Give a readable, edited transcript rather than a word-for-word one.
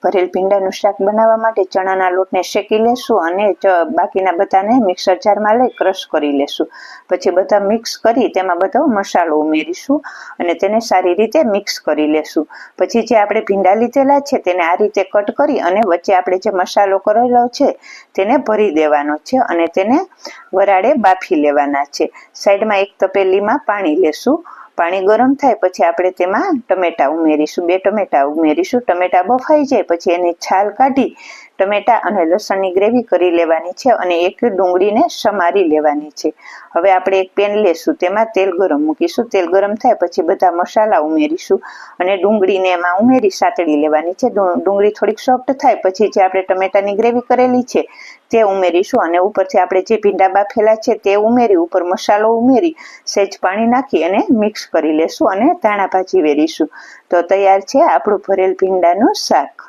ભરેલ ભીંડાનું શાક બનાવવા માટે ચણાના લોટને શેકી લેશું અને બાકીના બધાને મિક્સર જારમાં લઈ ક્રશ કરી લેશું. પછી બધા મિક્સ કરી તેમાં બધો મસાલો ઉમેરીશું અને તેને સારી રીતે મિક્સ કરી લેશું. પછી જે આપણે ભીંડા લીધેલા છે તેને આ રીતે કટ કરી અને વચ્ચે આપણે જે મસાલો કરેલો છે તેને ભરી દેવાનો છે અને તેને વરાળે બાફી લેવાના છે. સાઈડમાં એક તપેલીમાં પાણી લેશું. પાણી ગરમ થાય પછી આપણે તેમાં ટમેટા ઉમેરીશું. 2 ટમેટા ઉમેરીશું. ટમેટા બફાઈ જાય પછી એની છાલ કાઢી ટમેટા અને લસણની ગ્રેવી કરી લેવાની છે અને એક ડુંગળીને સમારી લેવાની છે. હવે આપણે એક પેન લેશું, તેમાં તેલ ગરમ મૂકીશું. તેલ ગરમ થાય પછી બધા મસાલા ઉમેરીશું અને ડુંગળીને એમાં ઉમેરી સાતળી લેવાની છે. ડુંગળી થોડીક સોફ્ટ થાય પછી જે આપણે ટમેટાની ગ્રેવી કરેલી છે તે ઉમેરીશું અને ઉપરથી આપણે જે ભીંડા બાફેલા છે તે ઉમેરી ઉપર મસાલો ઉમેરી સહેજ પાણી નાખી અને મિક્સ કરી લેશું અને ધાણા ભાજી વેરીશું. તો તૈયાર છે આપણું ભરેલ ભીંડાનું શાક.